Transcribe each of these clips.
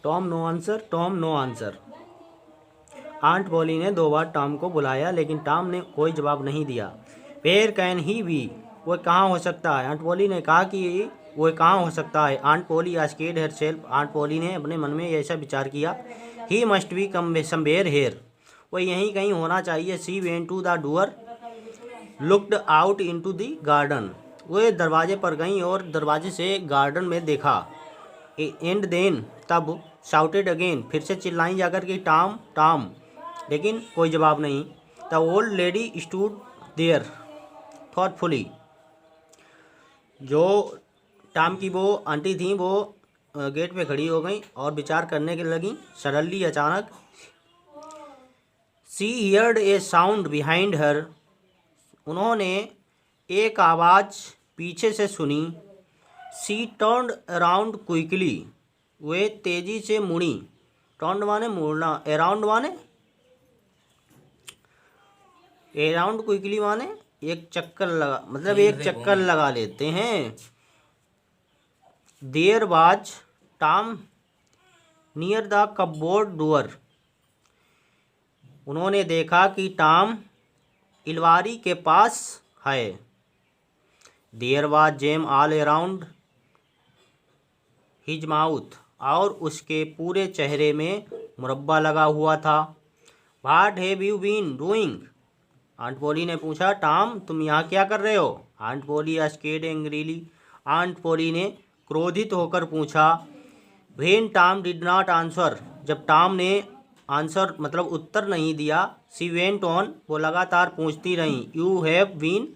Tom no answer, Tom no answer. Aunt Polly ने 2 बार Tom को बुलाया लेकिन टॉम ने कोई जवाब नहीं दिया। वेयर कैन ही बी, वो कहाँ हो सकता है? आंट पॉली ने कहा कि वो कहाँ हो सकता है। Aunt Polly asked herself, aunt Polly ने अपने मन में ऐसा विचार किया। He must be come somewhere here, वो यहीं कहीं होना चाहिए। She went to the door, looked out into the garden, वो दरवाजे पर गई और दरवाजे से गार्डन में देखा। एंड देन, तब शाउटेड अगेन, फिर से चिल्लाई जाकर कि टॉम टॉम, लेकिन कोई जवाब नहीं। The old lady stood there thoughtfully, जो टॉम की वो आंटी थी वो गेट पे खड़ी हो गई और विचार करने के लगी। सडनली, अचानक, सी हियर्ड ए साउंड बिहाइंड हर, उन्होंने एक आवाज़ पीछे से सुनी। सी टर्न्ड अराउंड क्विकली, वे तेजी से मुड़ी। टर्न्ड माने मुड़ना, अराउंड माने अराउंड, क्विकली माने एक चक्कर लगा, मतलब एक चक्कर लगा लेते हैं। There was Tom near the cupboard door, उन्होंने देखा कि टॉम अलमारी के पास है। There was jam all around his mouth, और उसके पूरे चेहरे में मुरब्बा लगा हुआ था। What have you been doing, aunt Polly ने पूछा। टॉम, तुम यहाँ क्या कर रहे हो? Aunt Polly asked angrily, aunt Polly ने क्रोधित होकर पूछा। When Tom did not answer, जब टॉम ने आंसर मतलब उत्तर नहीं दिया। सी वेंट ऑन, वो लगातार पूछती रही। You have been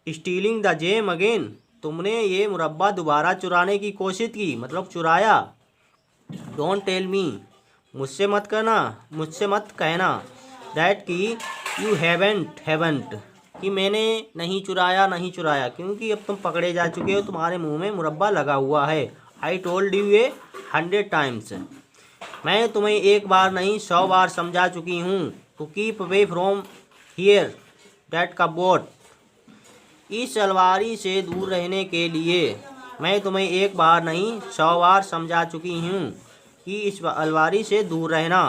stealing the jam again, तुमने ये मुरब्बा दोबारा चुराने की कोशिश की, मतलब चुराया। डोंट टेल मी, मुझसे मत कहना। दैट कि यू हैवेंट, कि मैंने नहीं चुराया, क्योंकि अब तुम पकड़े जा चुके हो, तुम्हारे मुंह में मुरब्बा लगा हुआ है। आई टोल्ड यू 100 टाइम्स, मैं तुम्हें 1 बार नहीं 100 बार समझा चुकी हूँ। To keep away from here that cupboard, इस अलमारी से दूर रहने के लिए मैं तुम्हें 1 बार नहीं 100 बार समझा चुकी हूँ कि इस अलमारी से दूर रहना।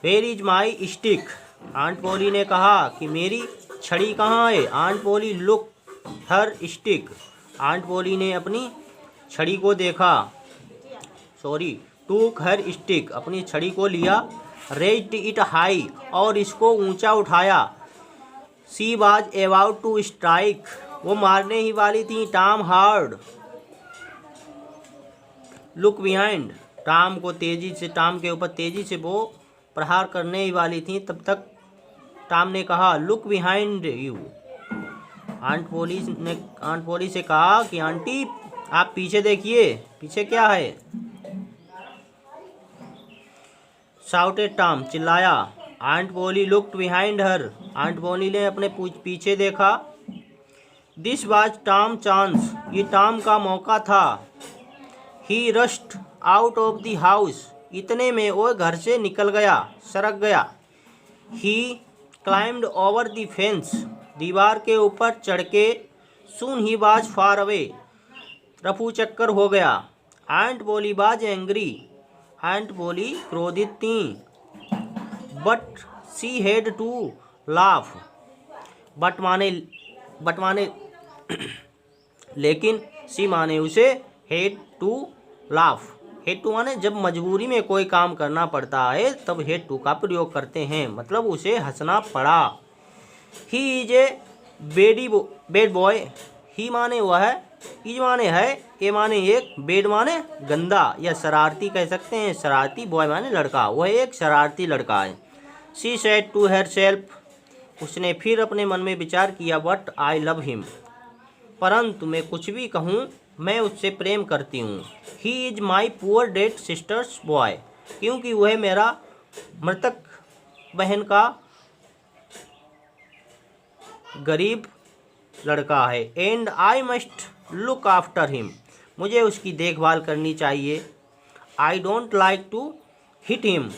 Where is my stick, aunt Polly ने कहा कि मेरी छड़ी कहाँ है। Aunt Polly look her stick, aunt Polly ने अपनी छड़ी को देखा। टूक हर स्टिक, अपनी छड़ी को लिया। रेज्ड इट हाई, और इसको ऊंचा उठाया। She was about to strike, वो मारने ही वाली थी। Tom hard look behind, Tom के ऊपर तेजी से वो प्रहार करने ही वाली थी। तब तक टॉम ने कहा, लुक बिहाइंड यू। आंट पोली से कहा कि आंटी, आप पीछे देखिए, पीछे क्या है। शाउटेड टॉम, चिल्लाया। आंट पोली looked behind her, aunt Polly ने अपने पीछे देखा। दिस वाज टॉम चांस, ये टॉम का मौका था। He rushed out of the house, इतने में वो घर से निकल गया, सरक गया। ही क्लाइम्ड ओवर द फेंस, दीवार के ऊपर चढ़ के। सून ही वाज फार अवे, रफू चक्कर हो गया। Aunt Polly was angry, aunt Polly क्रोधित थी। But she had to laugh, but माने लेकिन, सी माने उसे, had to laugh, had to माने जब मजबूरी में कोई काम करना पड़ता है तब हेड टू का प्रयोग करते हैं, मतलब उसे हंसना पड़ा। He is a bad boy, he माने वह, इज माने है, ए माने एक, बेड माने गंदा या शरारती कह सकते हैं। शरारती, बॉय माने लड़का, वह एक शरारती लड़का है। She said to herself, उसने फिर अपने मन में विचार किया। बट आई लव हिम, परंतु मैं कुछ भी कहूँ, मैं उससे प्रेम करती हूँ। He is my poor dead sister's boy, क्योंकि वह मेरा मृतक बहन का गरीब लड़का है। And I must look after him, मुझे उसकी देखभाल करनी चाहिए। I don't like to hit him,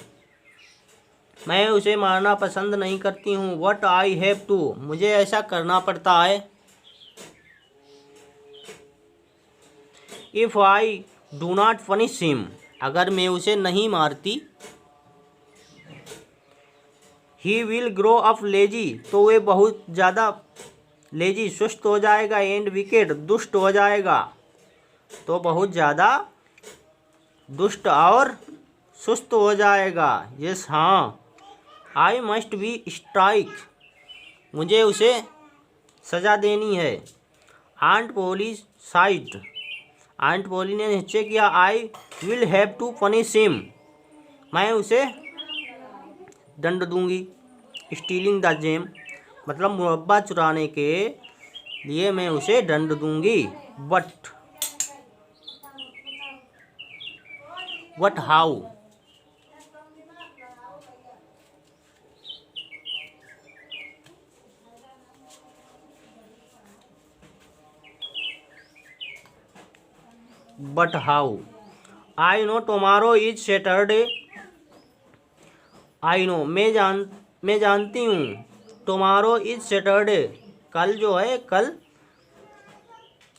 मैं उसे मारना पसंद नहीं करती हूँ। वट आई हैव टू, मुझे ऐसा करना पड़ता है। If I do not punish him, अगर मैं उसे नहीं मारती, he will grow up lazy, तो वे बहुत ज़्यादा लेजी सुस्त हो जाएगा, एंड विकेट दुष्ट हो जाएगा, तो बहुत ज़्यादा दुष्ट और सुस्त हो जाएगा। यस हाँ, आई मस्ट बी स्ट्राइक, मुझे उसे सज़ा देनी है। Aunt Polly said, Aunt Polly ने निश्चय किया, I will have to punish him, मैं उसे दंड दूंगी। स्टीलिंग द जेम, मतलब मुरब्बा चुराने के लिए मैं उसे दंड दूंगी। But how, but how, I know tomorrow is Saturday, I know मैं जानती हूँ, टुमारो इज सैटरडे, कल जो है कल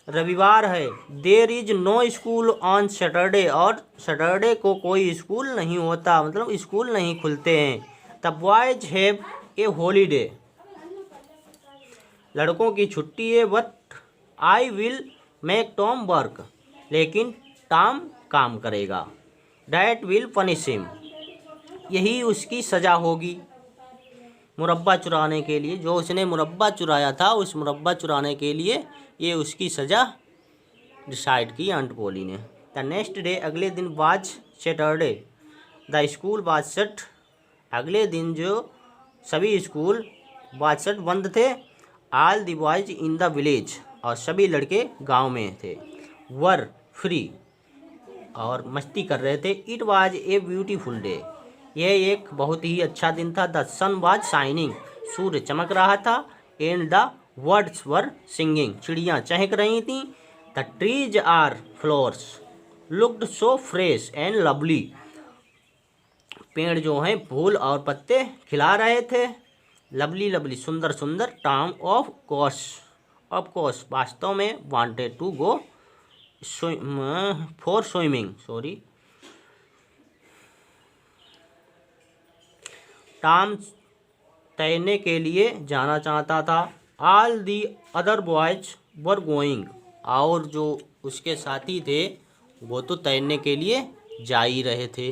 रविवार है। There is no school on Saturday, और सैटरडे को कोई स्कूल नहीं होता, मतलब स्कूल नहीं खुलते हैं। The boys have a holiday, लड़कों की छुट्टी है। But I will make Tom work, लेकिन टॉम काम करेगा। डैट विल पनिश हिम, यही उसकी सज़ा होगी। मुरब्बा चुराने के लिए, जो उसने मुरब्बा चुराया था, उस मुरब्बा चुराने के लिए ये उसकी सज़ा डिसाइड की आंट पोली ने। द नेक्स्ट डे, अगले दिन, was Saturday, the school was shut, अगले दिन जो सभी स्कूल वाज शट बंद थे। All the boys in the village, और सभी लड़के गांव में थे। वर फ्री, और मस्ती कर रहे थे। It was a beautiful day, यह एक बहुत ही अच्छा दिन था। द सन वाज शाइनिंग, सूर्य चमक रहा था। And the birds were singing, चिड़ियाँ चहक रही थीं। The trees are flowers looked so fresh and lovely, पेड़ जो हैं फूल और पत्ते खिला रहे थे। लवली लवली, सुंदर सुंदर। टॉम ऑफ कोर्स वास्तव में, wanted to go for swimming, sorry, Tom तैरने के लिए जाना चाहता था। All the other boys were going, और जो उसके साथी थे वो तो तैरने के लिए जा ही रहे थे।